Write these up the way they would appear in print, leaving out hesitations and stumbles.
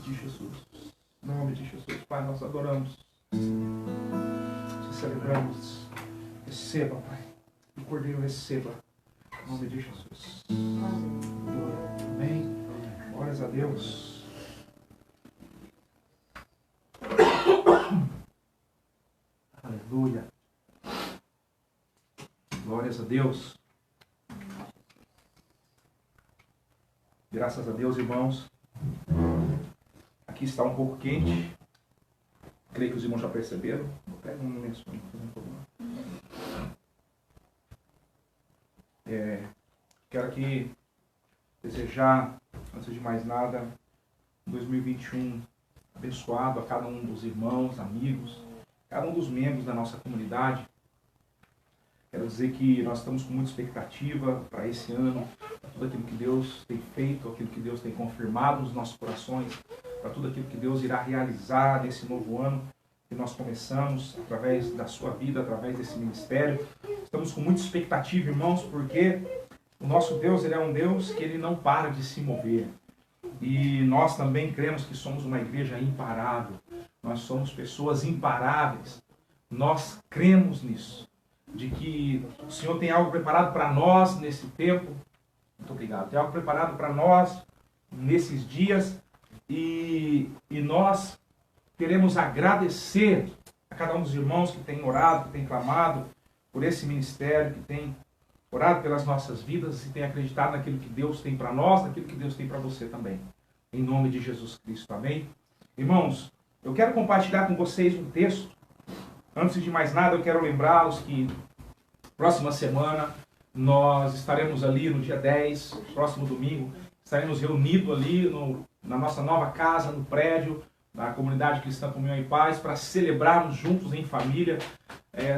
de Jesus. Em nome de Jesus, Pai, nós adoramos. Te celebramos. Receba, Pai. O Cordeiro receba. Em nome de Jesus. Amém. Glórias a Deus. Aleluia. Glórias a Deus. Graças a Deus, irmãos. Aqui está um pouco quente. Creio que os irmãos já perceberam. Vou pegar um momento para não fazer um problema. Quero aqui desejar, antes de mais nada, um 2021 abençoado a cada um dos irmãos, amigos, cada um dos membros da nossa comunidade. Quero dizer que nós estamos com muita expectativa para esse ano, para tudo aquilo que Deus tem feito, aquilo que Deus tem confirmado nos nossos corações, para tudo aquilo que Deus irá realizar nesse novo ano que nós começamos, através da sua vida, através desse ministério. Estamos com muita expectativa, irmãos, porque o nosso Deus, Ele é um Deus que Ele não para de se mover. E nós também cremos que somos uma igreja imparável. Nós somos pessoas imparáveis. Nós cremos nisso. De que o Senhor tem algo preparado para nós nesse tempo. Muito obrigado. Tem algo preparado para nós nesses dias. E nós queremos agradecer a cada um dos irmãos que tem orado, que tem clamado por esse ministério, que tem orado pelas nossas vidas e tem acreditado naquilo que Deus tem para nós, naquilo que Deus tem para você também. Em nome de Jesus Cristo. Amém? Irmãos, eu quero compartilhar com vocês um texto. Antes de mais nada, eu quero lembrá-los que próxima semana nós estaremos ali no dia 10, próximo domingo, estaremos reunidos ali na nossa nova casa, no prédio da Comunidade Cristã Comunhão e Paz, para celebrarmos juntos em família.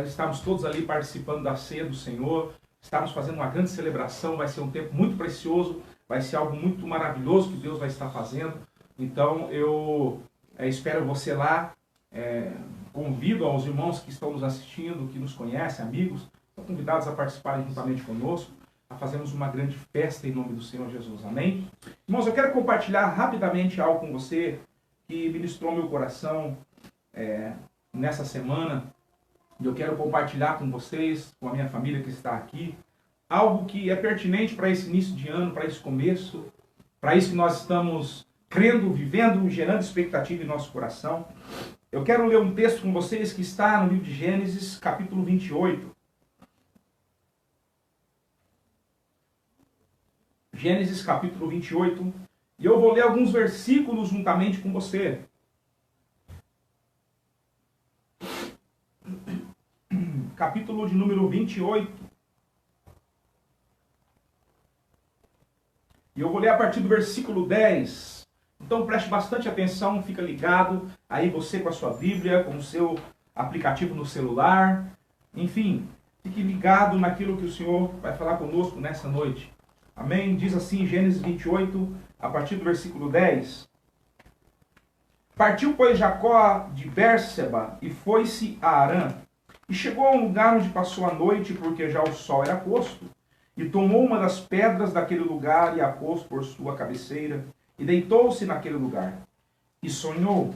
Estamos todos ali participando da ceia do Senhor, estamos fazendo uma grande celebração, vai ser um tempo muito precioso, vai ser algo muito maravilhoso que Deus vai estar fazendo. Então eu espero você lá. Convido aos irmãos que estão nos assistindo, que nos conhecem, amigos, estão convidados a participarem juntamente conosco, a fazermos uma grande festa em nome do Senhor Jesus. Amém? Irmãos, eu quero compartilhar rapidamente algo com você que ministrou meu coração nessa semana. E eu quero compartilhar com vocês, com a minha família que está aqui, algo que é pertinente para esse início de ano, para esse começo, para isso que nós estamos crendo, vivendo, gerando expectativa em nosso coração. Eu quero ler um texto com vocês que está no livro de Gênesis, capítulo 28. Gênesis, capítulo 28. E eu vou ler alguns versículos juntamente com você. Capítulo de número 28. E eu vou ler a partir do versículo 10. Então preste bastante atenção, fica ligado, aí você com a sua Bíblia, com o seu aplicativo no celular, enfim, fique ligado naquilo que o Senhor vai falar conosco nessa noite. Amém? Diz assim, Gênesis 28, a partir do versículo 10. Partiu, pois, Jacó de Bérseba e foi-se a Harã, e chegou a um lugar onde passou a noite, porque já o sol era posto, e tomou uma das pedras daquele lugar e a pôs por sua cabeceira, e deitou-se naquele lugar, e sonhou.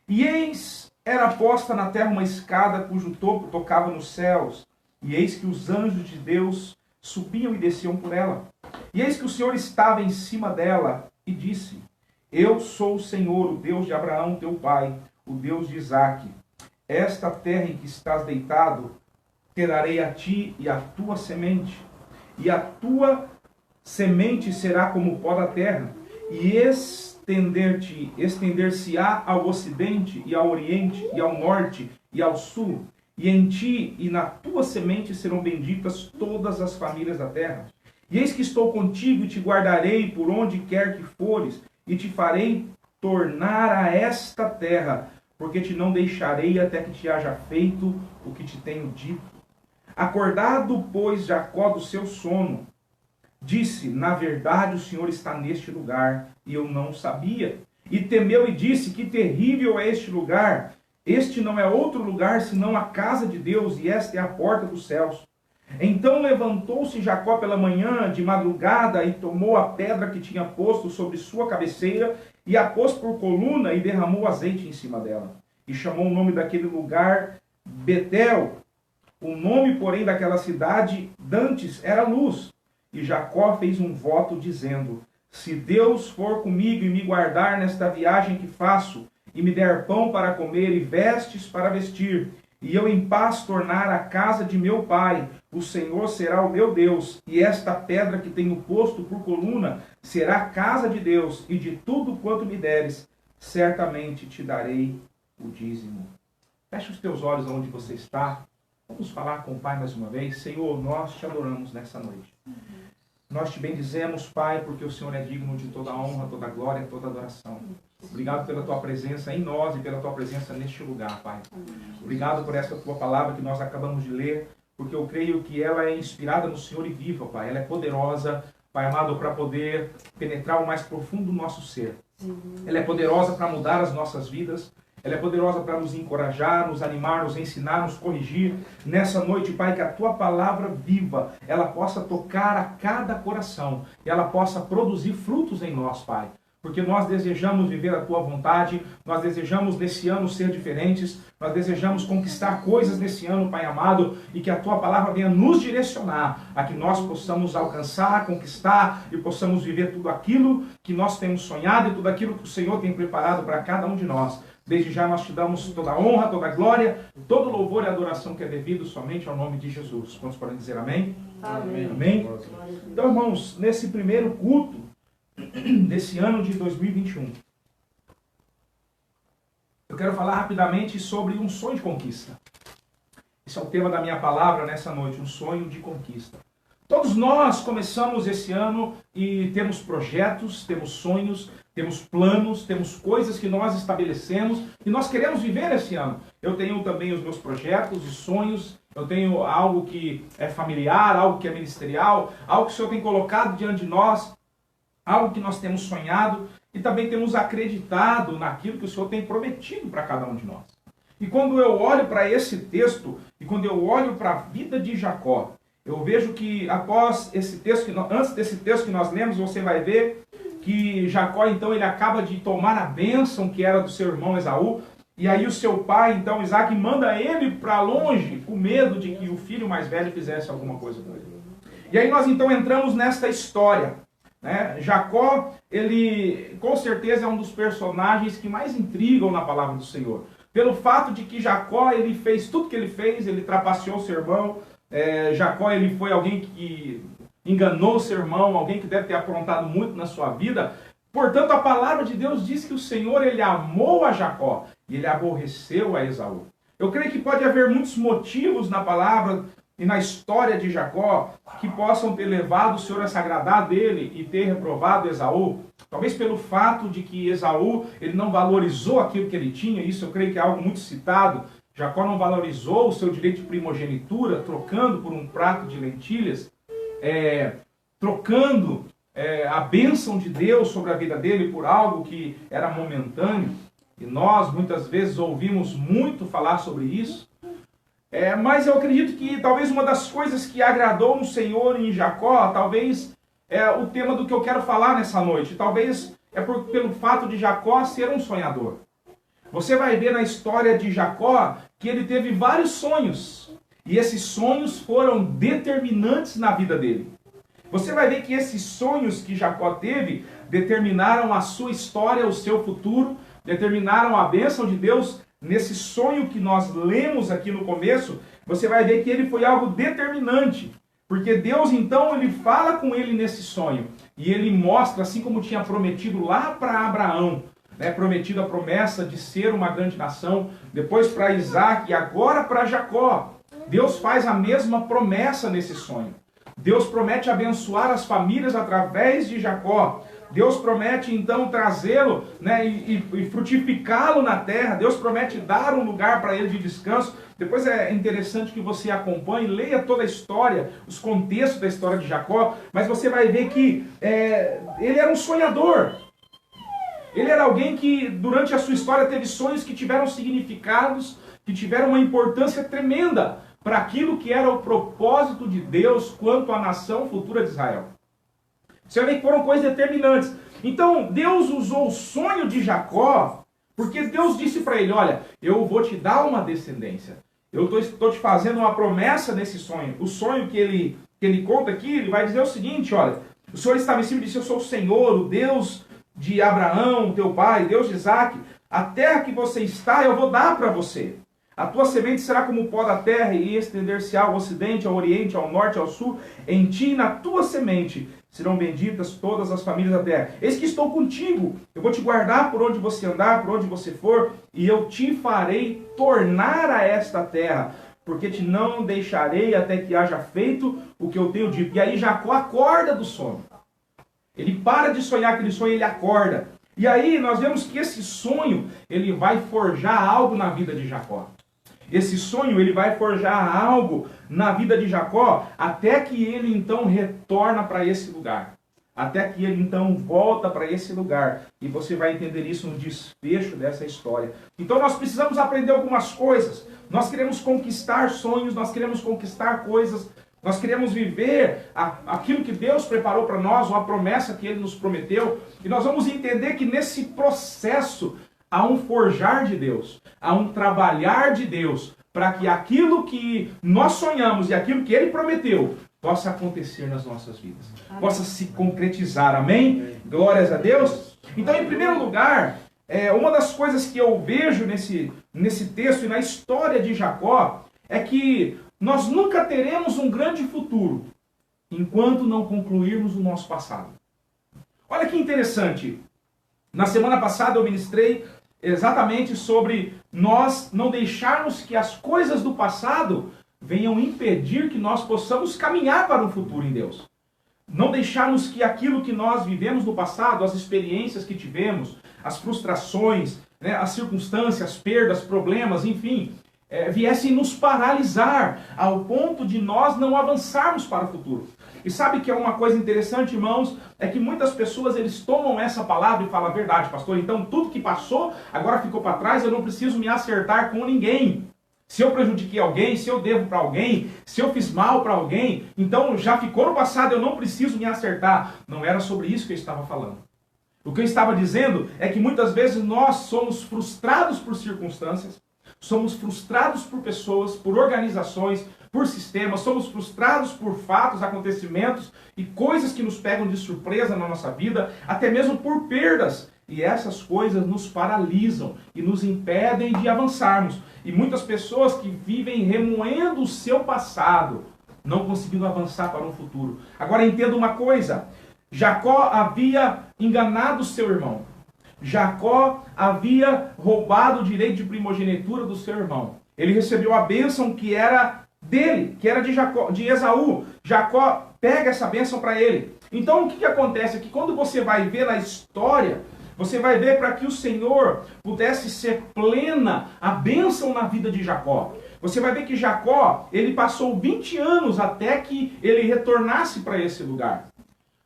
E eis, era posta na terra uma escada, cujo topo tocava nos céus, e eis que os anjos de Deus subiam e desciam por ela. E eis que o Senhor estava em cima dela, e disse, eu sou o Senhor, o Deus de Abraão, teu pai, o Deus de Isaque. Esta terra em que estás deitado, te darei a ti e a tua semente, e a tua semente será como o pó da terra, e estender-se-á ao ocidente e ao oriente e ao norte e ao sul, e em ti e na tua semente serão benditas todas as famílias da terra. E eis que estou contigo e te guardarei por onde quer que fores, e te farei tornar a esta terra, porque te não deixarei até que te haja feito o que te tenho dito. Acordado, pois, Jacó do seu sono, disse, na verdade o Senhor está neste lugar, e eu não sabia. E temeu e disse, que terrível é este lugar. Este não é outro lugar, senão a casa de Deus, e esta é a porta dos céus. Então levantou-se Jacó pela manhã, de madrugada, e tomou a pedra que tinha posto sobre sua cabeceira, e a pôs por coluna, e derramou azeite em cima dela. E chamou o nome daquele lugar Betel. O nome, porém, daquela cidade dantes era Luz. E Jacó fez um voto dizendo: se Deus for comigo e me guardar nesta viagem que faço, e me der pão para comer e vestes para vestir, e eu em paz tornar a casa de meu pai, o Senhor será o meu Deus, e esta pedra que tenho posto por coluna será a casa de Deus, e de tudo quanto me deres, certamente te darei o dízimo. Feche os teus olhos onde você está. Vamos falar com o Pai mais uma vez. Senhor, nós te adoramos nessa noite. Nós te bendizemos, Pai, porque o Senhor é digno de toda honra, toda glória, toda adoração. Obrigado pela tua presença em nós e pela tua presença neste lugar, Pai. Obrigado por essa tua palavra que nós acabamos de ler, porque eu creio que ela é inspirada no Senhor e viva, Pai. Ela é poderosa, Pai amado, para poder penetrar o mais profundo do nosso ser. Ela é poderosa para mudar as nossas vidas. Ela é poderosa para nos encorajar, nos animar, nos ensinar, nos corrigir. Nessa noite, Pai, que a Tua palavra viva, ela possa tocar a cada coração. E ela possa produzir frutos em nós, Pai. Porque nós desejamos viver a Tua vontade, nós desejamos nesse ano ser diferentes, nós desejamos conquistar coisas nesse ano, Pai amado, e que a Tua palavra venha nos direcionar a que nós possamos alcançar, conquistar e possamos viver tudo aquilo que nós temos sonhado e tudo aquilo que o Senhor tem preparado para cada um de nós. Desde já nós te damos toda a honra, toda a glória, todo o louvor e adoração que é devido somente ao nome de Jesus. Quantos podem dizer amém? Amém. Amém? Então, irmãos, nesse primeiro culto desse ano de 2021, eu quero falar rapidamente sobre um sonho de conquista. Esse é o tema da minha palavra nessa noite, um sonho de conquista. Todos nós começamos esse ano e temos projetos, temos sonhos, temos planos, temos coisas que nós estabelecemos e nós queremos viver esse ano. Eu tenho também os meus projetos e sonhos, eu tenho algo que é familiar, algo que é ministerial, algo que o Senhor tem colocado diante de nós, algo que nós temos sonhado e também temos acreditado naquilo que o Senhor tem prometido para cada um de nós. E quando eu olho para esse texto e quando eu olho para a vida de Jacó, eu vejo que após esse texto, antes desse texto que nós lemos, você vai ver que Jacó, então, ele acaba de tomar a bênção que era do seu irmão Esaú, e aí o seu pai, então, Isaac, manda ele para longe, com medo de que o filho mais velho fizesse alguma coisa com ele. E aí nós, então, entramos nesta história, né? Jacó, ele, com certeza, é um dos personagens que mais intrigam na palavra do Senhor. Pelo fato de que Jacó, ele fez tudo que ele fez, ele trapaceou seu irmão, Jacó, ele foi alguém que enganou seu irmão, alguém que deve ter aprontado muito na sua vida. Portanto, a palavra de Deus diz que o Senhor, ele amou a Jacó e ele aborreceu a Esaú. Eu creio que pode haver muitos motivos na palavra e na história de Jacó que possam ter levado o Senhor a se agradar dele e ter reprovado Esaú. Talvez pelo fato de que Esaú, ele não valorizou aquilo que ele tinha, isso eu creio que é algo muito citado. Jacó não valorizou o seu direito de primogenitura, trocando por um prato de lentilhas, trocando a bênção de Deus sobre a vida dele por algo que era momentâneo. E nós, muitas vezes, ouvimos muito falar sobre isso. Mas eu acredito que talvez uma das coisas que agradou no Senhor em Jacó, talvez é o tema do que eu quero falar nessa noite. Talvez pelo fato de Jacó ser um sonhador. Você vai ver na história de Jacó que ele teve vários sonhos. E esses sonhos foram determinantes na vida dele. Você vai ver que esses sonhos que Jacó teve determinaram a sua história, o seu futuro, determinaram a bênção de Deus. Nesse sonho que nós lemos aqui no começo, você vai ver que ele foi algo determinante. Porque Deus, então, ele fala com ele nesse sonho. E ele mostra, assim como tinha prometido lá para Abraão, prometido a promessa de ser uma grande nação, depois para Isaac e agora para Jacó. Deus faz a mesma promessa nesse sonho. Deus promete abençoar as famílias através de Jacó. Deus promete então trazê-lo e frutificá-lo na terra. Deus promete dar um lugar para ele de descanso. Depois é interessante que você acompanhe, leia toda a história, os contextos da história de Jacó, mas você vai ver que ele era um sonhador. Ele era alguém que durante a sua história teve sonhos que tiveram significados, que tiveram uma importância tremenda. para aquilo que era o propósito de Deus quanto à nação futura de Israel. Você vê que foram coisas determinantes. Então, Deus usou o sonho de Jacó, porque Deus disse para ele, olha, eu vou te dar uma descendência. Eu estou te fazendo uma promessa nesse sonho. O sonho que ele conta aqui, ele vai dizer o seguinte, olha, o Senhor estava em cima e disse, eu sou o Senhor, o Deus de Abraão, teu pai, Deus de Isaac. A terra que você está, eu vou dar para você. A tua semente será como o pó da terra e estender-se-á ao ocidente, ao oriente, ao norte, ao sul. Em ti e na tua semente serão benditas todas as famílias da terra. Eis que estou contigo. Eu vou te guardar por onde você andar, por onde você for, e eu te farei tornar a esta terra, porque te não deixarei até que haja feito o que eu tenho dito. E aí Jacó acorda do sono. Ele para de sonhar aquele sonho, ele acorda. E aí nós vemos que esse sonho, ele vai forjar algo na vida de Jacó. Esse sonho, ele vai forjar algo na vida de Jacó, até que ele então retorna para esse lugar. Até que ele então volta para esse lugar. E você vai entender isso no desfecho dessa história. Então nós precisamos aprender algumas coisas. Nós queremos conquistar sonhos, nós queremos conquistar coisas. Nós queremos viver aquilo que Deus preparou para nós, ou a promessa que Ele nos prometeu. E nós vamos entender que nesse processo há um forjar de Deus, há um trabalhar de Deus, para que aquilo que nós sonhamos e aquilo que Ele prometeu possa acontecer nas nossas vidas. Amém. Possa se concretizar. Amém? Glórias a Deus. Então, em primeiro lugar, uma das coisas que eu vejo nesse texto e na história de Jacó é que nós nunca teremos um grande futuro enquanto não concluirmos o nosso passado. Olha que interessante. Na semana passada eu ministrei exatamente sobre nós não deixarmos que as coisas do passado venham impedir que nós possamos caminhar para o futuro em Deus. Não deixarmos que aquilo que nós vivemos no passado, as experiências que tivemos, as frustrações, né, as circunstâncias, as perdas, problemas, enfim, viessem nos paralisar ao ponto de nós não avançarmos para o futuro. E sabe que é uma coisa interessante, irmãos, é que muitas pessoas eles tomam essa palavra e falam a verdade, pastor, então tudo que passou agora ficou para trás, eu não preciso me acertar com ninguém. Se eu prejudiquei alguém, se eu devo para alguém, se eu fiz mal para alguém, então já ficou no passado, eu não preciso me acertar. Não era sobre isso que eu estava falando. O que eu estava dizendo é que muitas vezes nós somos frustrados por circunstâncias, somos frustrados por pessoas, por organizações, por sistemas, somos frustrados por fatos, acontecimentos e coisas que nos pegam de surpresa na nossa vida, até mesmo por perdas. E essas coisas nos paralisam e nos impedem de avançarmos. E muitas pessoas que vivem remoendo o seu passado, não conseguindo avançar para um futuro. Agora entenda uma coisa, Jacó havia enganado seu irmão. Jacó havia roubado o direito de primogenitura do seu irmão. Ele recebeu a bênção que era dele, que era de Esaú. Jacó pega essa bênção para ele. Então o que acontece é que quando você vai ver na história, você vai ver para que o Senhor pudesse ser plena a bênção na vida de Jacó. Você vai ver que Jacó, ele passou 20 anos até que ele retornasse para esse lugar.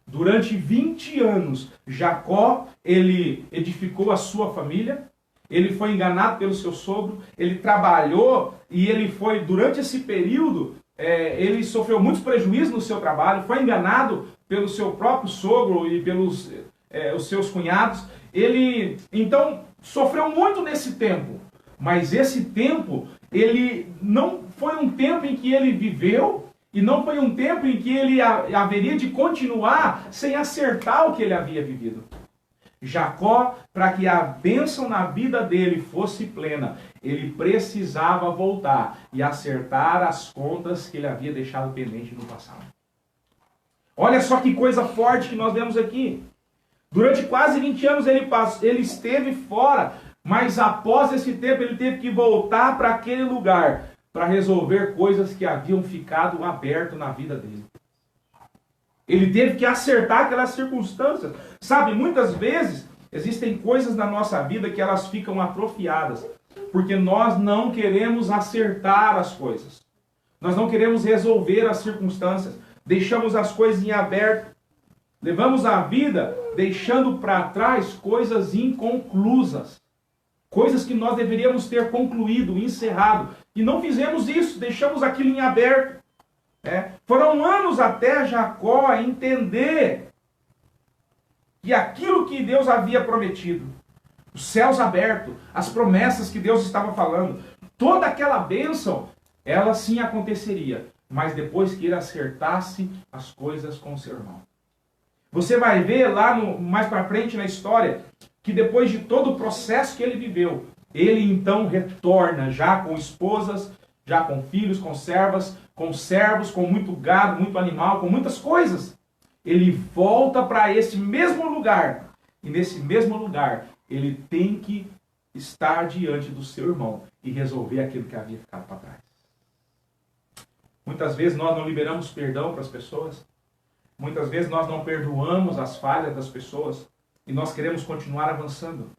Durante 20 anos, Jacó, ele edificou a sua família, ele foi enganado pelo seu sogro, ele trabalhou e ele foi, durante esse período, ele sofreu muitos prejuízos no seu trabalho, foi enganado pelo seu próprio sogro e pelos os seus cunhados. Ele, então, sofreu muito nesse tempo, mas esse tempo, ele não foi um tempo em que ele viveu, e não foi um tempo em que ele haveria de continuar sem acertar o que ele havia vivido. Jacó, para que a bênção na vida dele fosse plena, ele precisava voltar e acertar as contas que ele havia deixado pendente no passado. Olha só que coisa forte que nós vemos aqui. Durante quase 20 anos ele esteve fora, mas após esse tempo ele teve que voltar para aquele lugar para resolver coisas que haviam ficado abertas na vida dele. Ele teve que acertar aquelas circunstâncias. Sabe, muitas vezes existem coisas na nossa vida que elas ficam atrofiadas, porque nós não queremos acertar as coisas. Nós não queremos resolver as circunstâncias. Deixamos as coisas em aberto. Levamos a vida deixando para trás coisas inconclusas. Coisas que nós deveríamos ter concluído, encerrado. E não fizemos isso, deixamos aquilo em aberto. Foram anos até Jacó entender que aquilo que Deus havia prometido, os céus abertos, as promessas que Deus estava falando, toda aquela bênção, ela sim aconteceria, mas depois que ele acertasse as coisas com o seu irmão. Você vai ver lá mais para frente na história, que depois de todo o processo que ele viveu, ele então retorna já com esposas, já com filhos, com servas, com servos, com muito gado, muito animal, com muitas coisas. Ele volta para esse mesmo lugar. E nesse mesmo lugar, ele tem que estar diante do seu irmão e resolver aquilo que havia ficado para trás. Muitas vezes nós não liberamos perdão para as pessoas. Muitas vezes nós não perdoamos as falhas das pessoas. E nós queremos continuar avançando.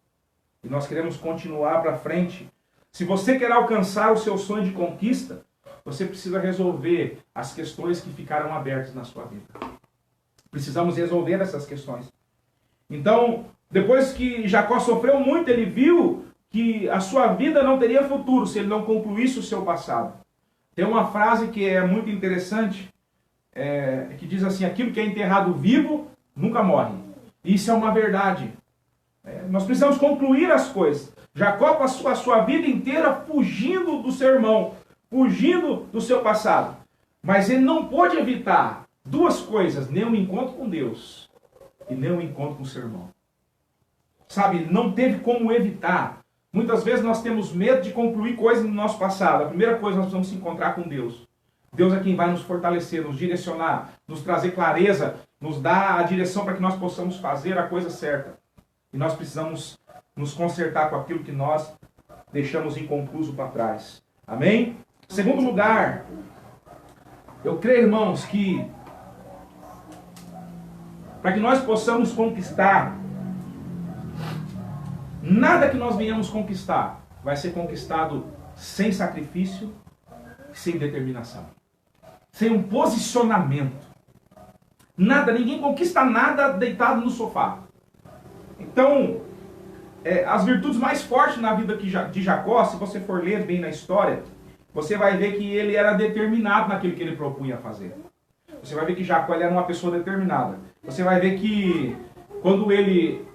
E nós queremos continuar para frente. Se você quer alcançar o seu sonho de conquista, você precisa resolver as questões que ficaram abertas na sua vida. Precisamos resolver essas questões. Então, depois que Jacó sofreu muito, ele viu que a sua vida não teria futuro se ele não concluísse o seu passado. Tem uma frase que é muito interessante, que diz assim: aquilo que é enterrado vivo nunca morre. Isso é uma verdade. Nós precisamos concluir as coisas. Jacó passou a sua vida inteira fugindo do seu irmão, fugindo do seu passado. Mas ele não pôde evitar duas coisas: nem um encontro com Deus e nem um encontro com o seu irmão. Sabe, não teve como evitar. Muitas vezes nós temos medo de concluir coisas no nosso passado. A primeira coisa, nós precisamos se encontrar com Deus. Deus é quem vai nos fortalecer, nos direcionar, nos trazer clareza, nos dar a direção para que nós possamos fazer a coisa certa. E nós precisamos nos consertar com aquilo que nós deixamos inconcluso para trás. Amém? Segundo lugar, eu creio, irmãos, que para que nós possamos conquistar, nada que nós venhamos conquistar vai ser conquistado sem sacrifício, sem determinação, sem um posicionamento. Nada, ninguém conquista nada deitado no sofá. Então, as virtudes mais fortes na vida de Jacó, se você for ler bem na história, você vai ver que ele era determinado naquilo que ele propunha fazer. Você vai ver que Jacó ele era uma pessoa determinada. Você vai ver que quando ele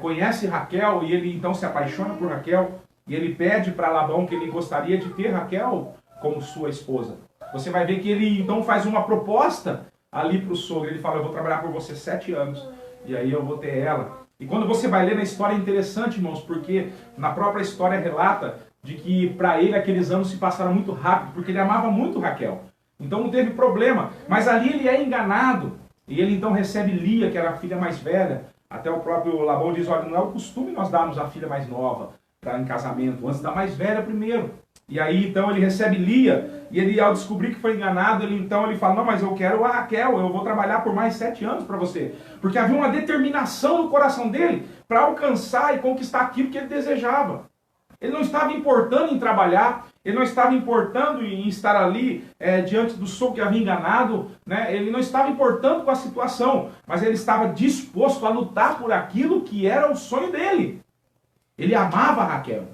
conhece Raquel e ele então se apaixona por Raquel, e ele pede para Labão que ele gostaria de ter Raquel como sua esposa. Você vai ver que ele então faz uma proposta ali para o sogro. Ele fala: eu vou trabalhar por você 7 anos, e aí eu vou ter ela. E quando você vai ler na história é interessante, irmãos, porque na própria história relata de que para ele aqueles anos se passaram muito rápido, porque ele amava muito Raquel. Então não teve problema. Mas ali ele é enganado, e ele então recebe Lia, que era a filha mais velha. Até o próprio Labão diz: olha, não é o costume nós darmos a filha mais nova em casamento, antes da mais velha primeiro. E aí então ele recebe Lia, e ele, ao descobrir que foi enganado, ele fala: não, mas eu quero a Raquel, eu vou trabalhar por mais 7 anos para você. Porque havia uma determinação no coração dele para alcançar e conquistar aquilo que ele desejava. Ele não estava importando em trabalhar, ele não estava importando em estar ali diante do sogro que havia enganado, né? Ele não estava importando com a situação, mas ele estava disposto a lutar por aquilo que era o sonho dele. Ele amava Raquel.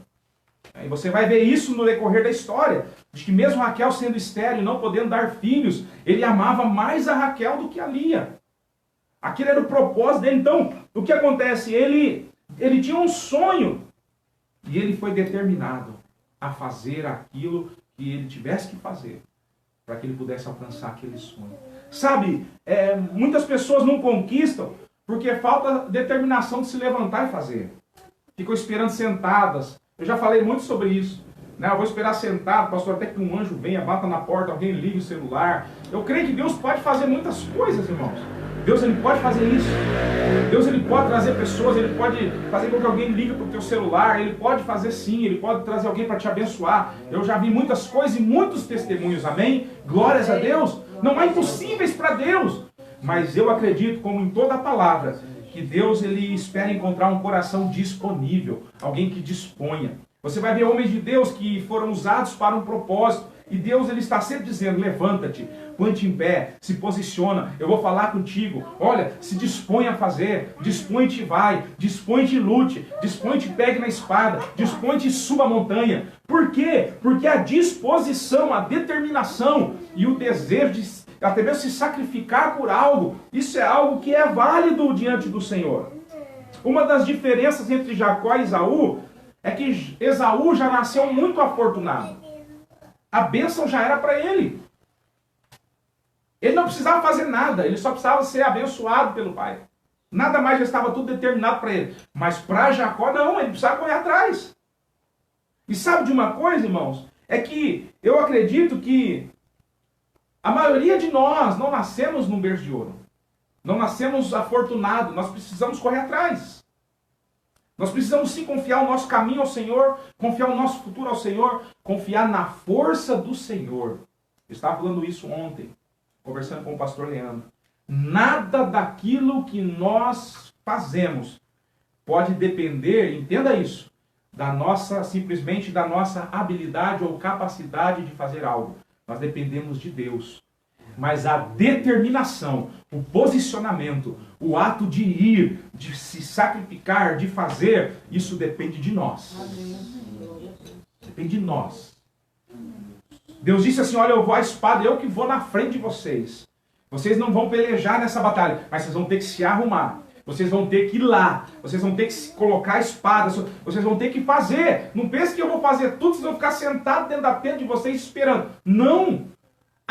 E você vai ver isso no decorrer da história, de que mesmo Raquel sendo estéril e não podendo dar filhos, ele amava mais a Raquel do que a Lia. Aquilo era o propósito dele. Então, o que acontece? Ele tinha um sonho, e ele foi determinado a fazer aquilo que ele tivesse que fazer, para que ele pudesse alcançar aquele sonho. Sabe, muitas pessoas não conquistam porque falta determinação de se levantar e fazer. Ficam esperando sentadas. Eu já falei muito sobre isso. Né? Eu vou esperar sentado, pastor, até que um anjo venha, bata na porta, alguém ligue o celular. Eu creio que Deus pode fazer muitas coisas, irmãos. Deus ele pode fazer isso. Deus ele pode trazer pessoas, ele pode fazer com que alguém ligue para o teu celular, ele pode fazer sim, ele pode trazer alguém para te abençoar. Eu já vi muitas coisas e muitos testemunhos, amém? Glórias a Deus. Não há impossíveis para Deus. Mas eu acredito, como em toda a palavra, que Deus ele espera encontrar um coração disponível, alguém que disponha. Você vai ver homens de Deus que foram usados para um propósito, E Deus, ele está sempre dizendo, levanta-te, põe-te em pé, se posiciona, eu vou falar contigo. Olha, se dispõe a fazer, dispõe-te e vai, dispõe-te e lute, dispõe-te e pegue na espada, dispõe-te e suba a montanha. Por quê? Porque a disposição, a determinação e o desejo de até mesmo se sacrificar por algo, isso é algo que é válido diante do Senhor. Uma das diferenças entre Jacó e Esaú é que Esaú já nasceu muito afortunado. A bênção já era para ele. Ele não precisava fazer nada, ele só precisava ser abençoado pelo pai. Nada mais, já estava tudo determinado para ele. Mas para Jacó não, ele precisava correr atrás. E sabe de uma coisa, irmãos? É que eu acredito que a maioria de nós não nascemos num berço de ouro. Não nascemos afortunados, nós precisamos correr atrás. Nós precisamos sim confiar o nosso caminho ao Senhor, confiar o nosso futuro ao Senhor, confiar na força do Senhor. Eu estava falando isso ontem, conversando com o pastor Leandro. Nada daquilo que nós fazemos pode depender, entenda isso, simplesmente da nossa habilidade ou capacidade de fazer algo. Nós dependemos de Deus. Mas a determinação, o posicionamento, o ato de ir, de se sacrificar, de fazer, isso depende de nós. Depende de nós. Deus disse assim, olha, eu vou à espada, eu que vou na frente de vocês. Vocês não vão pelejar nessa batalha, mas vocês vão ter que se arrumar. Vocês vão ter que ir lá. Vocês vão ter que colocar a espada. Vocês vão ter que fazer. Não pense que eu vou fazer tudo, vocês vão ficar sentados dentro da tenda de vocês esperando. Não!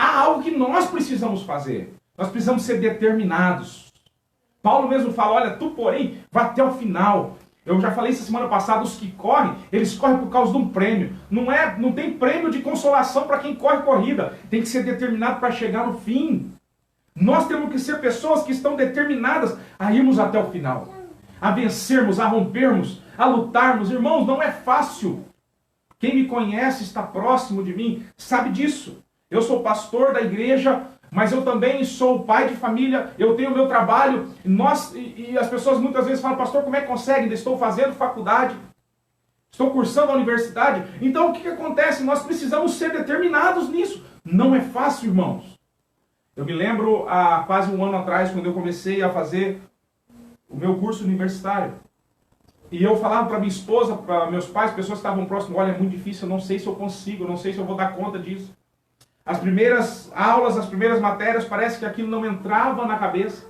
Há algo que nós precisamos fazer. Nós precisamos ser determinados. Paulo mesmo fala, olha, tu porém, vai até o final. Eu já falei isso semana passada, os que correm, eles correm por causa de um prêmio. Não tem prêmio de consolação para quem corre corrida. Tem que ser determinado para chegar no fim. Nós temos que ser pessoas que estão determinadas a irmos até o final. A vencermos, a rompermos, a lutarmos. Irmãos, não é fácil. Quem me conhece, está próximo de mim, sabe disso. Eu sou pastor da igreja, mas eu também sou pai de família, eu tenho o meu trabalho. E as pessoas muitas vezes falam, pastor, como é que consegue? Ainda estou fazendo faculdade, estou cursando a universidade. Então o que acontece? Nós precisamos ser determinados nisso. Não é fácil, irmãos. Eu me lembro há quase um ano atrás, quando eu comecei a fazer o meu curso universitário. E eu falava para minha esposa, para meus pais, pessoas que estavam próximos, olha, é muito difícil, eu não sei se eu consigo, eu não sei se eu vou dar conta disso. As primeiras aulas, as primeiras matérias, parece que aquilo não entrava na cabeça.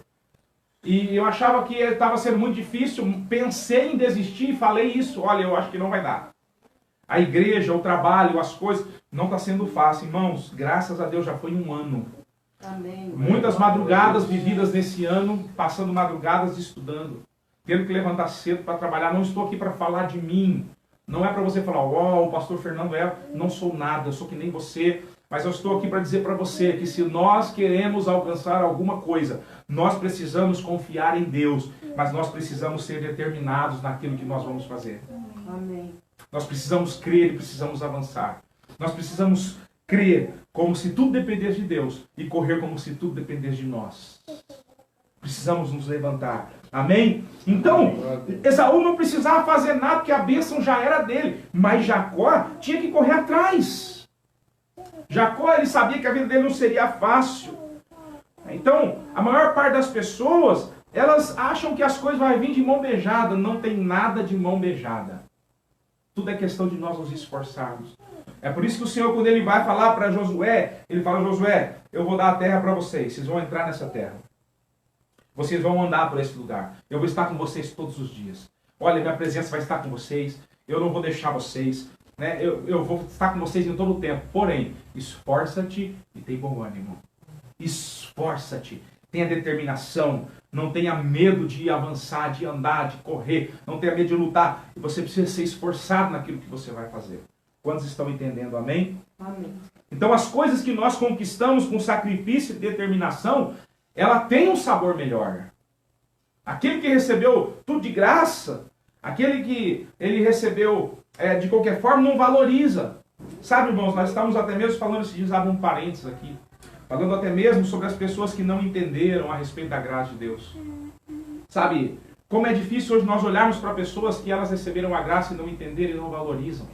E eu achava que estava sendo muito difícil, pensei em desistir e falei isso, olha, eu acho que não vai dar. A igreja, o trabalho, as coisas, não está sendo fácil. Irmãos, graças a Deus já foi um ano. Amém. Muitas madrugadas vividas nesse ano, passando madrugadas estudando, tendo que levantar cedo para trabalhar. Não estou aqui para falar de mim. Não é para você falar, ó, o pastor Fernando não sou nada, eu sou que nem você. Mas eu estou aqui para dizer para você que se nós queremos alcançar alguma coisa, nós precisamos confiar em Deus, mas nós precisamos ser determinados naquilo que nós vamos fazer. Amém. Nós precisamos crer e precisamos avançar. Nós precisamos crer como se tudo dependesse de Deus e correr como se tudo dependesse de nós. Precisamos nos levantar. Amém? Então, Esaú não precisava fazer nada porque a bênção já era dele, mas Jacó tinha que correr atrás. Jacó, ele sabia que a vida dele não seria fácil. Então, a maior parte das pessoas, elas acham que as coisas vão vir de mão beijada. Não tem nada de mão beijada. Tudo é questão de nós nos esforçarmos. É por isso que o Senhor, quando ele vai falar para Josué, ele fala, Josué, eu vou dar a terra para vocês. Vocês vão entrar nessa terra. Vocês vão andar por esse lugar. Eu vou estar com vocês todos os dias. Olha, minha presença vai estar com vocês. Eu não vou deixar vocês. Né? Eu vou estar com vocês em todo o tempo. Porém, esforça-te e tem bom ânimo. Esforça-te. Tenha determinação. Não tenha medo de avançar, de andar, de correr. Não tenha medo de lutar. E você precisa ser esforçado naquilo que você vai fazer. Quantos estão entendendo? Amém? Amém. Então, as coisas que nós conquistamos com sacrifício e determinação, ela tem um sabor melhor. Aquele que recebeu tudo de graça, aquele que ele recebeu de qualquer forma, não valoriza. Sabe, irmãos, nós estamos até mesmo falando, esses dias, um parênteses aqui, falando até mesmo sobre as pessoas que não entenderam a respeito da graça de Deus. Sabe, como é difícil hoje nós olharmos para pessoas que elas receberam a graça e não entenderam e não valorizam.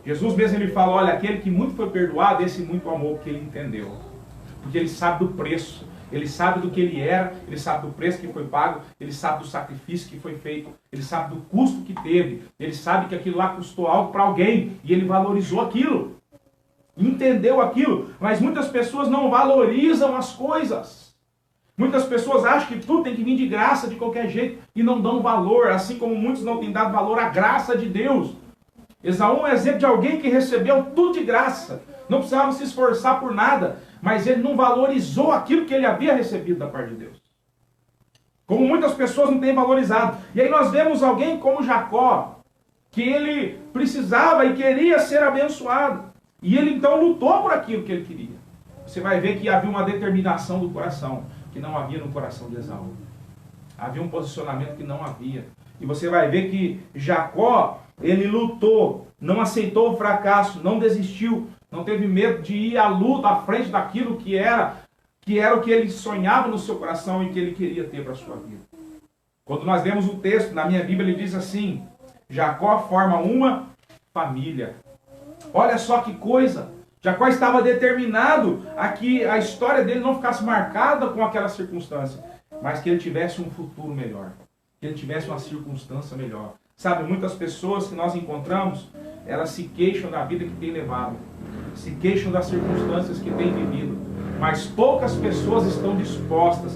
Jesus mesmo ele fala, olha, aquele que muito foi perdoado, esse muito amou, porque ele entendeu. Porque ele sabe do preço, ele sabe do que ele era, ele sabe do preço que foi pago, ele sabe do sacrifício que foi feito, ele sabe do custo que teve, ele sabe que aquilo lá custou algo para alguém, e ele valorizou aquilo, entendeu aquilo. Mas muitas pessoas não valorizam as coisas. Muitas pessoas acham que tudo tem que vir de graça de qualquer jeito, e não dão valor, assim como muitos não têm dado valor à graça de Deus. Esaú é um exemplo de alguém que recebeu tudo de graça, não precisava se esforçar por nada, mas ele não valorizou aquilo que ele havia recebido da parte de Deus. Como muitas pessoas não têm valorizado. E aí nós vemos alguém como Jacó, que ele precisava e queria ser abençoado. E ele então lutou por aquilo que ele queria. Você vai ver que havia uma determinação do coração, que não havia no coração de Esaú. Havia um posicionamento que não havia. E você vai ver que Jacó, ele lutou, não aceitou o fracasso, não desistiu, não teve medo de ir à luta, à frente daquilo que era o que ele sonhava no seu coração e que ele queria ter para a sua vida. Quando nós lemos o texto, na minha Bíblia ele diz assim, Jacó forma uma família. Olha só que coisa, Jacó estava determinado a que a história dele não ficasse marcada com aquela circunstância, mas que ele tivesse um futuro melhor, que ele tivesse uma circunstância melhor. Sabe, muitas pessoas que nós encontramos, elas se queixam da vida que tem levado, se queixam das circunstâncias que tem vivido, mas poucas pessoas estão dispostas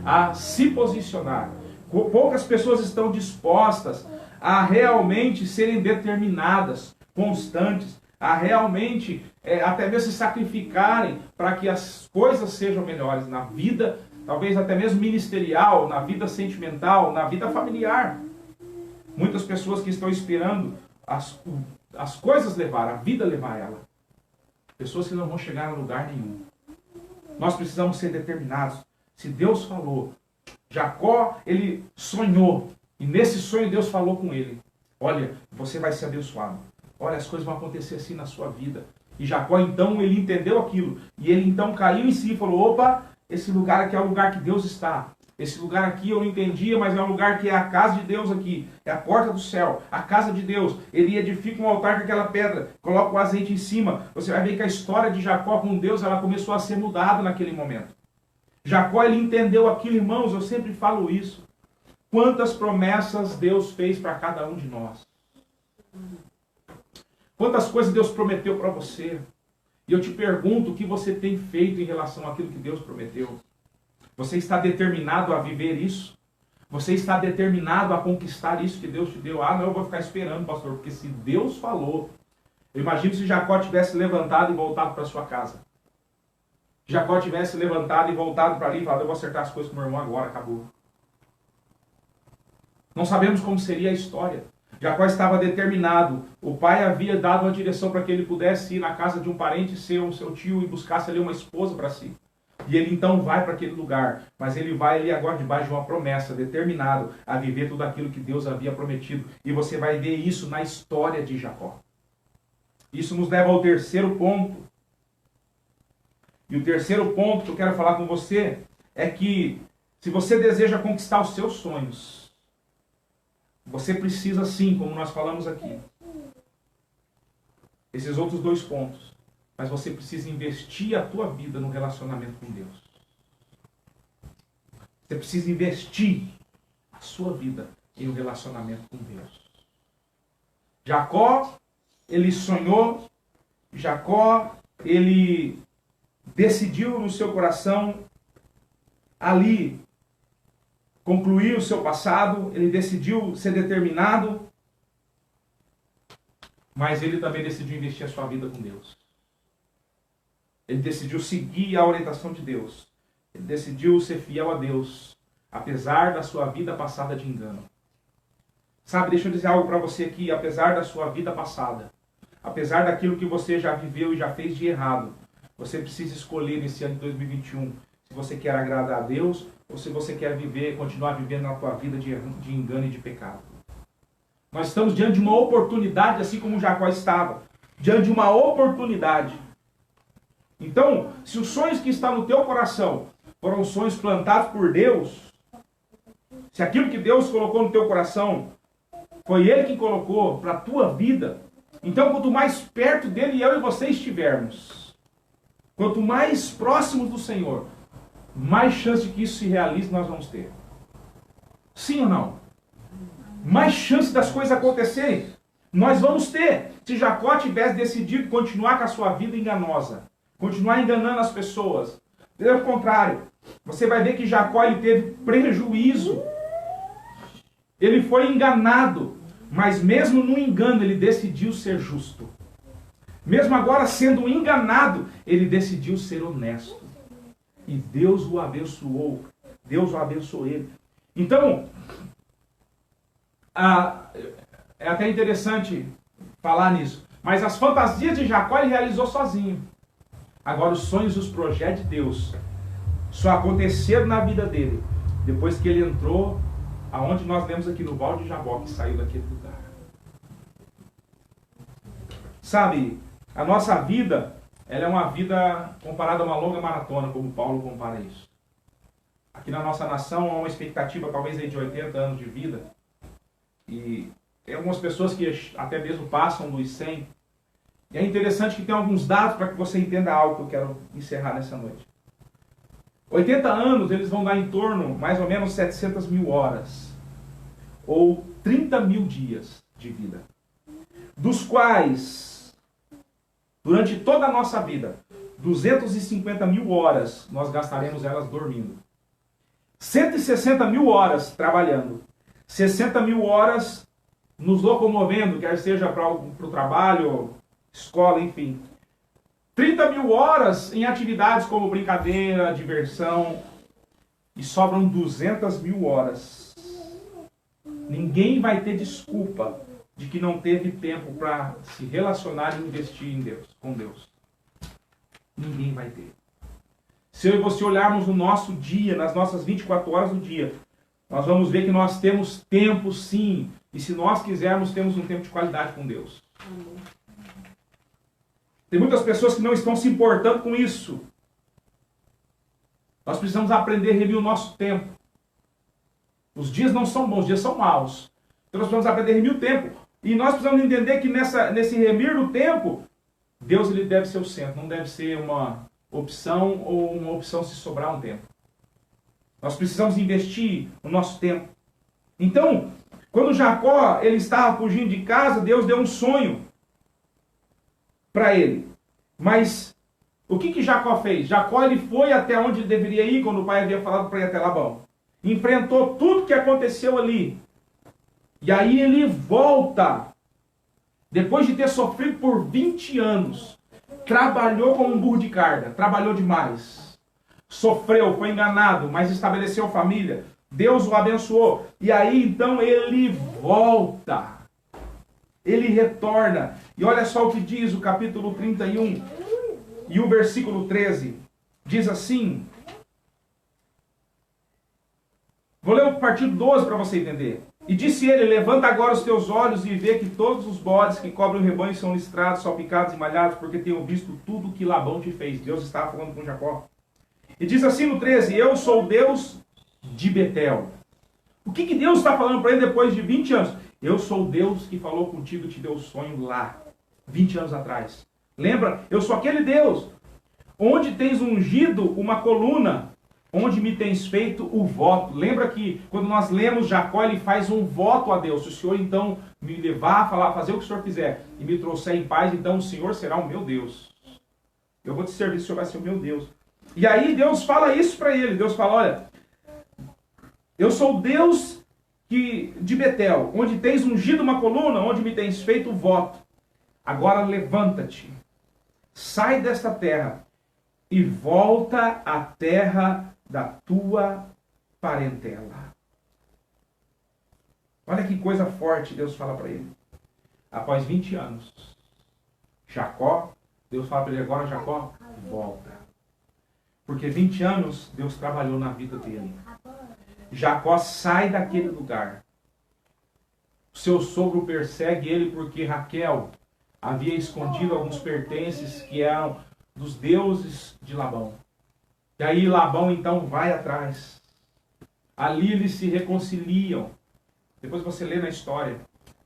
a se posicionar, poucas pessoas estão dispostas a realmente serem determinadas, constantes, a realmente até mesmo se sacrificarem para que as coisas sejam melhores na vida, talvez até mesmo ministerial, na vida sentimental, na vida familiar. Muitas pessoas que estão esperando as coisas levar, a vida levar ela. Pessoas que não vão chegar a lugar nenhum. Nós precisamos ser determinados. Se Deus falou, Jacó, ele sonhou. E nesse sonho Deus falou com ele. Olha, você vai ser abençoado. Olha, as coisas vão acontecer assim na sua vida. E Jacó, então, ele entendeu aquilo. E ele, então, caiu em si e falou, opa, esse lugar aqui é o lugar que Deus está. Esse lugar aqui eu não entendia, mas é um lugar que é a casa de Deus aqui. É a porta do céu, a casa de Deus. Ele edifica um altar com aquela pedra, coloca o azeite em cima. Você vai ver que a história de Jacó com Deus, ela começou a ser mudada naquele momento. Jacó, ele entendeu aquilo, irmãos, eu sempre falo isso. Quantas promessas Deus fez para cada um de nós. Quantas coisas Deus prometeu para você. E eu te pergunto, o que você tem feito em relação àquilo que Deus prometeu? Você está determinado a viver isso? Você está determinado a conquistar isso que Deus te deu? Ah, não, eu vou ficar esperando, pastor, porque se Deus falou... Eu imagino se Jacó tivesse levantado e voltado para sua casa. Jacó tivesse levantado e voltado para ali e falado, eu vou acertar as coisas com meu irmão agora, acabou. Não sabemos como seria a história. Jacó estava determinado. O pai havia dado uma direção para que ele pudesse ir na casa de um parente seu, seu tio, e buscasse ali uma esposa para si. E ele então vai para aquele lugar, mas ele vai ali agora debaixo de uma promessa, determinado a viver tudo aquilo que Deus havia prometido. E você vai ver isso na história de Jacó. Isso nos leva ao terceiro ponto. E o terceiro ponto que eu quero falar com você é que se você deseja conquistar os seus sonhos, você precisa sim, como nós falamos aqui, esses outros dois pontos. Mas você precisa investir a tua vida no relacionamento com Deus. Você precisa investir a sua vida em um relacionamento com Deus. Jacó, ele sonhou. Jacó, ele decidiu no seu coração ali concluir o seu passado. Ele decidiu ser determinado. Mas ele também decidiu investir a sua vida com Deus. Ele decidiu seguir a orientação de Deus. Ele decidiu ser fiel a Deus, apesar da sua vida passada de engano. Sabe, deixa eu dizer algo para você aqui. Apesar da sua vida passada, apesar daquilo que você já viveu e já fez de errado, você precisa escolher nesse ano de 2021 se você quer agradar a Deus ou se você quer continuar vivendo na tua vida de engano e de pecado. Nós estamos diante de uma oportunidade, assim como Jacó estava. Diante de uma oportunidade. Então, se os sonhos que estão no teu coração foram sonhos plantados por Deus, se aquilo que Deus colocou no teu coração foi Ele que colocou para a tua vida, Então, quanto mais perto dele eu e você estivermos, quanto mais próximos do Senhor, mais chance de que isso se realize nós vamos ter. Sim ou não? Mais chance das coisas acontecerem nós vamos ter. Se Jacó tivesse decidido continuar com a sua vida enganosa, continuar enganando as pessoas, pelo contrário, você vai ver que Jacó ele teve prejuízo. Ele foi enganado, mas mesmo no engano ele decidiu ser justo. Mesmo agora sendo enganado, ele decidiu ser honesto. E Deus o abençoou. Deus o abençoou ele. Então, é até interessante falar nisso. Mas as fantasias de Jacó ele realizou sozinho. Agora os sonhos e os projetos de Deus só aconteceram na vida dele depois que ele entrou aonde nós lemos aqui no Val de Jaboque, que saiu daquele lugar. Sabe, a nossa vida, ela é uma vida comparada a uma longa maratona, como Paulo compara isso. Aqui na nossa nação há uma expectativa talvez aí de 80 anos de vida. E tem algumas pessoas que até mesmo passam dos 100. E é interessante que tem alguns dados para que você entenda algo que eu quero encerrar nessa noite. 80 anos eles vão dar em torno, mais ou menos, 700 mil horas. Ou 30 mil dias de vida. Dos quais, durante toda a nossa vida, 250 mil horas nós gastaremos elas dormindo. 160 mil horas trabalhando. 60 mil horas nos locomovendo, quer seja para o trabalho, escola, enfim. 30 mil horas em atividades como brincadeira, diversão. E sobram 200 mil horas. Ninguém vai ter desculpa de que não teve tempo para se relacionar e investir em Deus, com Deus. Ninguém vai ter. Se eu e você olharmos no nosso dia, nas nossas 24 horas do dia, nós vamos ver que nós temos tempo sim. E se nós quisermos, temos um tempo de qualidade com Deus. Tem muitas pessoas que não estão se importando com isso. Nós precisamos aprender a remir o nosso tempo. Os dias não são bons, os dias são maus. Então nós precisamos aprender a remir o tempo. E nós precisamos entender que nesse remir do tempo, Deus ele deve ser o centro. Não deve ser uma opção ou uma opção se sobrar um tempo. Nós precisamos investir o nosso tempo. Então, quando Jacó ele estava fugindo de casa, Deus deu um sonho para ele. Mas o que Jacó fez? Jacó ele foi até onde ele deveria ir quando o pai havia falado para ir até Labão. Enfrentou tudo que aconteceu ali. E aí ele volta. Depois de ter sofrido por 20 anos. Trabalhou como um burro de carga. Trabalhou demais. Sofreu, foi enganado, mas estabeleceu família. Deus o abençoou. E aí então ele volta. Ele retorna. E olha só o que diz o capítulo 31 e o versículo 13. Diz assim. Vou ler o partido 12 para você entender. E disse ele, levanta agora os teus olhos e vê que todos os bodes que cobrem o rebanho são listrados, salpicados e malhados, porque tenho visto tudo que Labão te fez. Deus estava falando com Jacó. E diz assim no 13, eu sou Deus de Betel. O que Deus está falando para ele depois de 20 anos? Eu sou Deus que falou contigo e te deu o sonho lá, 20 anos atrás. Lembra? Eu sou aquele Deus, onde tens ungido uma coluna, onde me tens feito o voto. Lembra que quando nós lemos Jacó, ele faz um voto a Deus. Se o Senhor então me levar a fazer o que o Senhor quiser e me trouxer em paz, então o Senhor será o meu Deus. Eu vou te servir, o Senhor vai ser o meu Deus. E aí Deus fala isso para ele. Deus fala, olha, eu sou Deus de Betel, onde tens ungido uma coluna, onde me tens feito o voto. Agora levanta-te, sai desta terra e volta à terra da tua parentela. Olha que coisa forte Deus fala para ele. Após 20 anos, Jacó, Deus fala para ele agora, Jacó, volta. Porque 20 anos Deus trabalhou na vida dele. Jacó sai daquele lugar. O seu sogro persegue ele porque Raquel havia escondido alguns pertences que eram dos deuses de Labão. E aí Labão então vai atrás. Ali eles se reconciliam. Depois você lê na história.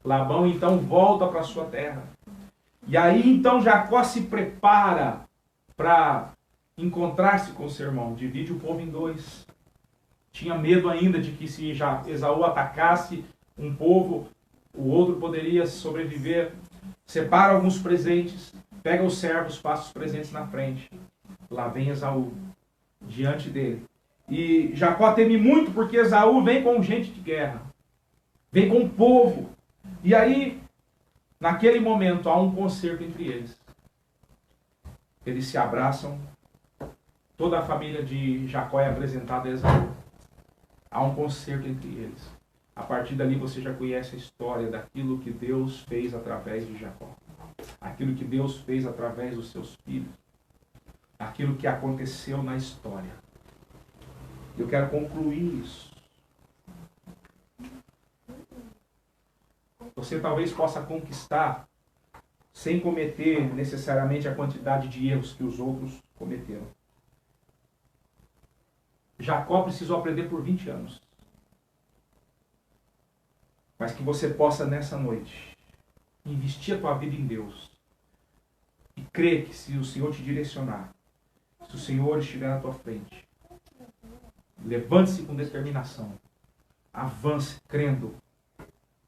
Labão então volta para sua terra. E aí então Jacó se prepara para encontrar-se com seu irmão. Divide o povo em dois. Tinha medo ainda de que se Esaú atacasse um povo, o outro poderia sobreviver. Separa alguns presentes, pega os servos, passa os presentes na frente. Lá vem Esaú, diante dele. E Jacó teme muito porque Esaú vem com gente de guerra. Vem com o povo. E aí, naquele momento, há um concerto entre eles. Eles se abraçam. Toda a família de Jacó é apresentada a Esaú. Há um concerto entre eles. A partir dali você já conhece a história daquilo que Deus fez através de Jacó. Aquilo que Deus fez através dos seus filhos. Aquilo que aconteceu na história. Eu quero concluir isso. Você talvez possa conquistar sem cometer necessariamente a quantidade de erros que os outros cometeram. Jacó precisou aprender por 20 anos. Mas que você possa nessa noite investir a tua vida em Deus. E crer que se o Senhor te direcionar, se o Senhor estiver na tua frente, levante-se com determinação. Avance crendo.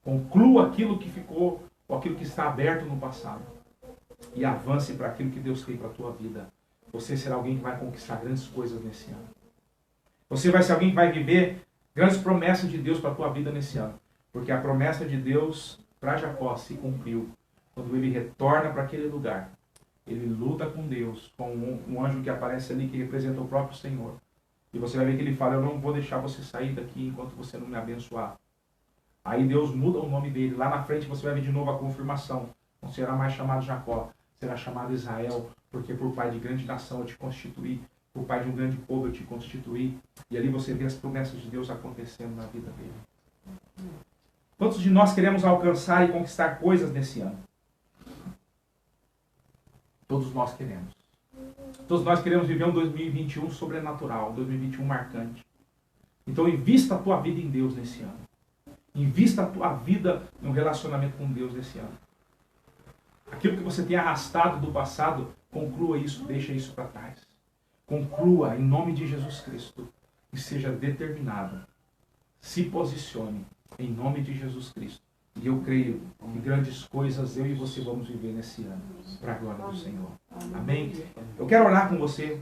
Conclua aquilo que ficou, ou aquilo que está aberto no passado. E avance para aquilo que Deus tem para a tua vida. Você será alguém que vai conquistar grandes coisas nesse ano. Você vai ser alguém que vai viver grandes promessas de Deus para a tua vida nesse ano. Porque a promessa de Deus para Jacó se cumpriu. Quando ele retorna para aquele lugar, ele luta com Deus, com um anjo que aparece ali, que representa o próprio Senhor. E você vai ver que ele fala, eu não vou deixar você sair daqui enquanto você não me abençoar. Aí Deus muda o nome dele. Lá na frente você vai ver de novo a confirmação. Não será mais chamado Jacó, será chamado Israel, porque por pai de grande nação eu te constituí, por pai de um grande povo eu te constituí. E ali você vê as promessas de Deus acontecendo na vida dele. Quantos de nós queremos alcançar e conquistar coisas nesse ano? Todos nós queremos. Todos nós queremos viver um 2021 sobrenatural, um 2021 marcante. Então invista a tua vida em Deus nesse ano. Invista a tua vida no relacionamento com Deus nesse ano. Aquilo que você tem arrastado do passado, conclua isso, deixa isso para trás. Conclua em nome de Jesus Cristo e seja determinado. Se posicione em nome de Jesus Cristo. E eu creio que grandes coisas eu e você vamos viver nesse ano, para a glória do Senhor. Amém? Eu quero orar com você.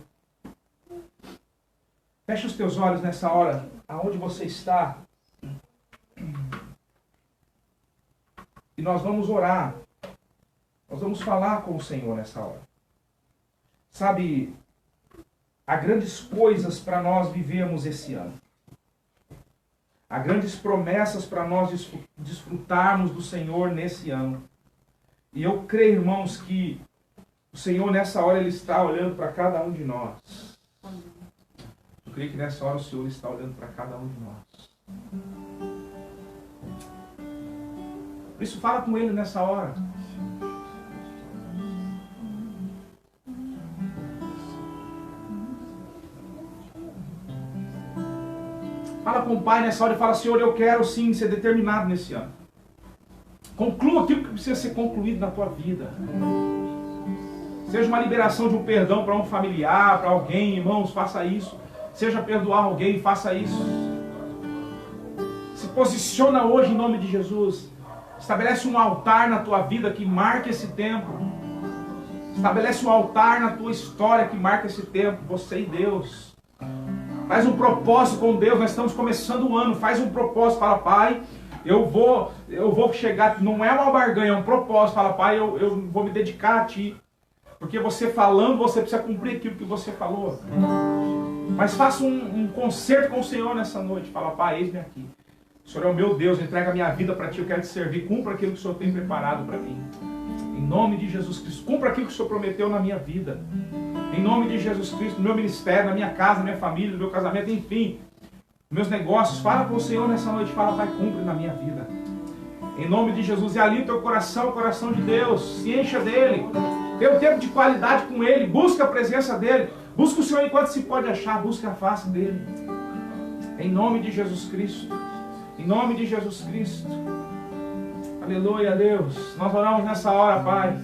Feche os teus olhos nessa hora, aonde você está. E nós vamos orar. Nós vamos falar com o Senhor nessa hora. Sabe, há grandes coisas para nós vivermos esse ano. Há grandes promessas para nós desfrutarmos do Senhor nesse ano. E eu creio, irmãos, que o Senhor nessa hora Ele está olhando para cada um de nós. Eu creio que nessa hora o Senhor está olhando para cada um de nós. Por isso fala com Ele nessa hora. Fala com o Pai nessa hora e fala, Senhor, eu quero sim ser determinado nesse ano. Conclua aquilo que precisa ser concluído na tua vida. Seja uma liberação de um perdão para um familiar, para alguém, irmãos, faça isso. Seja perdoar alguém, faça isso. Se posiciona hoje em nome de Jesus. Estabelece um altar na tua vida que marque esse tempo. Estabelece um altar na tua história que marque esse tempo, você e Deus. Faz um propósito com Deus, nós estamos começando o ano, faz um propósito, fala, Pai, eu vou chegar, não é uma barganha, é um propósito, fala, Pai, eu vou me dedicar a Ti, porque você falando, você precisa cumprir aquilo que você falou. Mas faça um concerto com o Senhor nessa noite, fala, Pai, eis-me aqui, o Senhor é o meu Deus, entrega a minha vida para Ti, eu quero Te servir, cumpra aquilo que o Senhor tem preparado para mim, em nome de Jesus Cristo, cumpra aquilo que o Senhor prometeu na minha vida. Em nome de Jesus Cristo, no meu ministério, na minha casa, na minha família, no meu casamento, enfim, meus negócios, fala com o Senhor nessa noite, fala, Pai, cumpre na minha vida. Em nome de Jesus, e ali o teu coração, o coração de Deus, se encha dEle, tenha um tempo de qualidade com Ele, busca a presença dEle, busca o Senhor enquanto se pode achar, busca a face dEle. Em nome de Jesus Cristo, em nome de Jesus Cristo. Aleluia, Deus. Nós oramos nessa hora, Pai.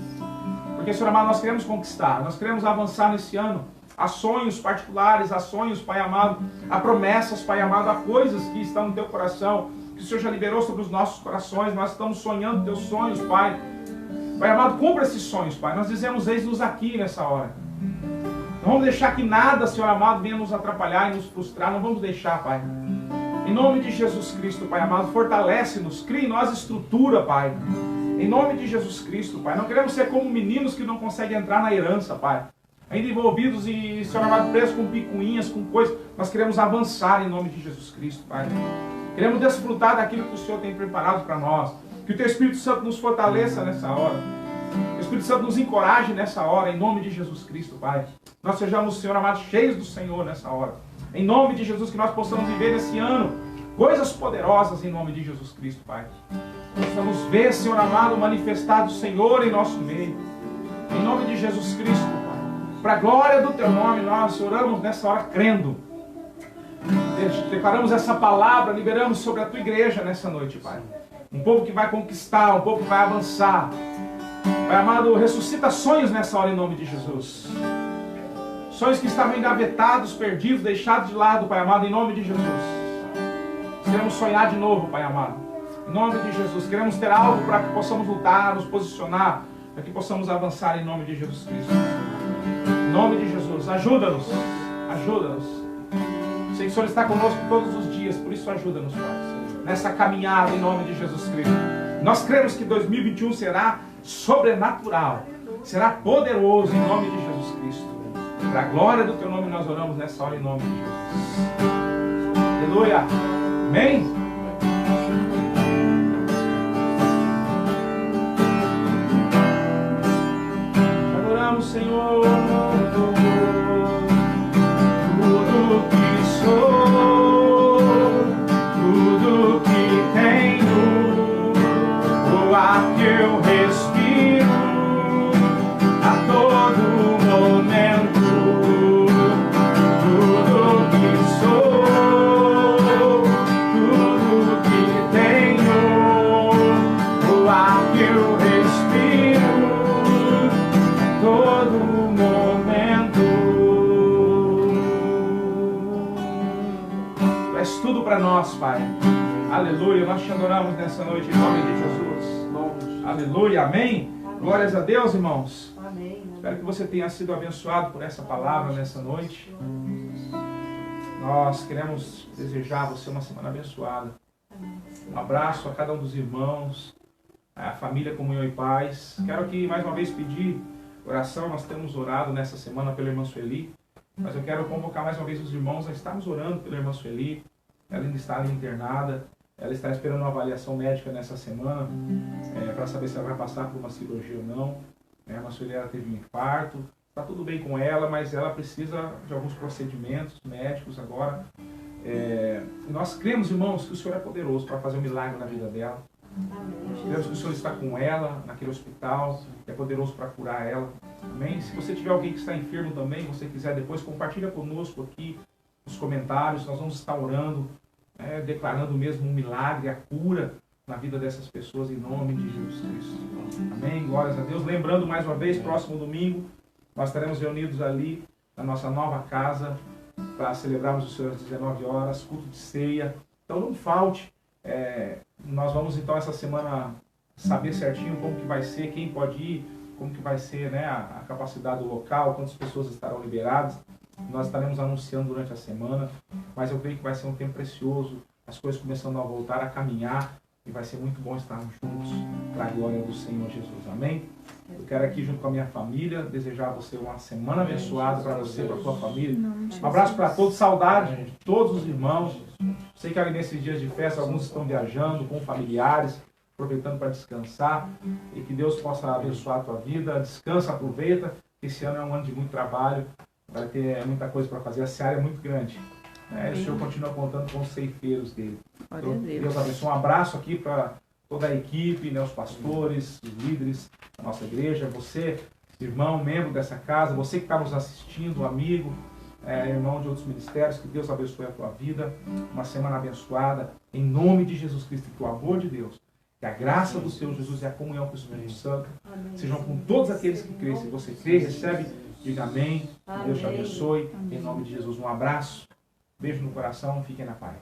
Porque, Senhor amado, nós queremos conquistar, nós queremos avançar nesse ano. Há sonhos particulares, há sonhos, Pai amado, há promessas, Pai amado, há coisas que estão no teu coração, que o Senhor já liberou sobre os nossos corações. Nós estamos sonhando teus sonhos, Pai. Pai amado, cumpra esses sonhos, Pai. Nós dizemos, eis-nos aqui nessa hora. Não vamos deixar que nada, Senhor amado, venha nos atrapalhar e nos frustrar. Não vamos deixar, Pai. Em nome de Jesus Cristo, Pai amado, fortalece-nos, cria em nós estrutura, Pai. Em nome de Jesus Cristo, Pai. Não queremos ser como meninos que não conseguem entrar na herança, Pai. Ainda envolvidos e, Senhor amado, presos com picuinhas, com coisas. Nós queremos avançar em nome de Jesus Cristo, Pai. Queremos desfrutar daquilo que o Senhor tem preparado para nós. Que o Teu Espírito Santo nos fortaleça nessa hora. Que o Espírito Santo nos encoraje nessa hora, em nome de Jesus Cristo, Pai. Nós sejamos, Senhor amado, cheios do Senhor nessa hora. Em nome de Jesus, que nós possamos viver esse ano coisas poderosas em nome de Jesus Cristo, Pai. Possamos ver, Senhor amado, manifestado o Senhor em nosso meio. Em nome de Jesus Cristo, Pai. Para a glória do Teu nome, nós oramos nessa hora crendo. Declaramos essa palavra, liberamos sobre a Tua igreja nessa noite, Pai. Um povo que vai conquistar, um povo que vai avançar. Pai amado, ressuscita sonhos nessa hora em nome de Jesus. Sonhos que estavam engavetados, perdidos, deixados de lado, Pai amado, em nome de Jesus. Queremos sonhar de novo, Pai amado. Em nome de Jesus. Queremos ter algo para que possamos lutar, nos posicionar, para que possamos avançar em nome de Jesus Cristo. Em nome de Jesus. Ajuda-nos. Ajuda-nos. Sei que o Senhor está conosco todos os dias, por isso ajuda-nos, Pai. Nessa caminhada em nome de Jesus Cristo. Nós cremos que 2021 será sobrenatural. Será poderoso em nome de Jesus Cristo. Para a glória do Teu nome nós oramos nessa hora em nome de Jesus. Aleluia. Amém? Adoramos, Senhor. Tudo que sou, tudo que tenho, o ar que eu respiro, a todo momento. Tudo que sou, tudo que tenho, o ar que eu respiro, todo momento. Tu és tudo para nós, Pai. Aleluia. Nós te adoramos nessa noite em nome de Jesus. Aleluia. Amém. Glórias a Deus, irmãos. Amém. Espero que você tenha sido abençoado por essa palavra nessa noite. Nós queremos desejar a você uma semana abençoada. Um abraço a cada um dos irmãos, a família Comunhão e Paz. Quero aqui mais uma vez pedir oração. Nós temos orado nessa semana pela irmã Sueli, mas eu quero convocar mais uma vez os irmãos a estarmos orando pela irmã Sueli. Ela ainda está ali internada. Ela está esperando uma avaliação médica nessa semana para saber se ela vai passar por uma cirurgia ou não. A irmã Sueli teve um infarto. Está tudo bem com ela, mas ela precisa de alguns procedimentos médicos agora. Nós cremos, irmãos, que o Senhor é poderoso para fazer um milagre na vida dela. Cremos que o Senhor está com ela naquele hospital, é poderoso para curar ela. Amém? Se você tiver alguém que está enfermo também, você quiser depois, compartilha conosco aqui nos comentários. Nós vamos estar orando, declarando mesmo um milagre, a cura na vida dessas pessoas em nome de Jesus Cristo. Amém? Glórias a Deus. Lembrando mais uma vez, próximo domingo, nós estaremos reunidos ali na nossa nova casa para celebrarmos o Senhor às 19 horas, culto de ceia. Então não falte. Nós vamos então essa semana saber certinho como que vai ser, quem pode ir, como que vai ser, né, a capacidade do local, quantas pessoas estarão liberadas. Nós estaremos anunciando durante a semana, mas eu creio que vai ser um tempo precioso, as coisas começando a voltar a caminhar e vai ser muito bom estarmos juntos para a glória do Senhor Jesus. Amém? Eu quero aqui junto com a minha família desejar a você uma semana abençoada para você, para a sua família. Um abraço para todos, saudade de todos os irmãos. Sei que ali nesses dias de festa alguns estão viajando com familiares, aproveitando para descansar e que Deus possa abençoar a tua vida. Descansa, aproveita. Esse ano é um ano de muito trabalho, vai ter muita coisa para fazer, a seara é muito grande. O Senhor continua contando com os ceifeiros dele. Então, Deus abençoe. Um abraço aqui para toda a equipe, né, os pastores, os líderes da nossa igreja, você, irmão, membro dessa casa, você que está nos assistindo, amigo, irmão de outros ministérios, que Deus abençoe a tua vida, uma semana abençoada, em nome de Jesus Cristo, que o amor de Deus, Que a graça do Senhor Jesus e a comunhão com o Espírito Santo sejam com todos aqueles que creem. Se você crê, recebe, diga amém. Que Deus te abençoe. Em nome de Jesus, um abraço. Beijo no coração. Fiquem na paz.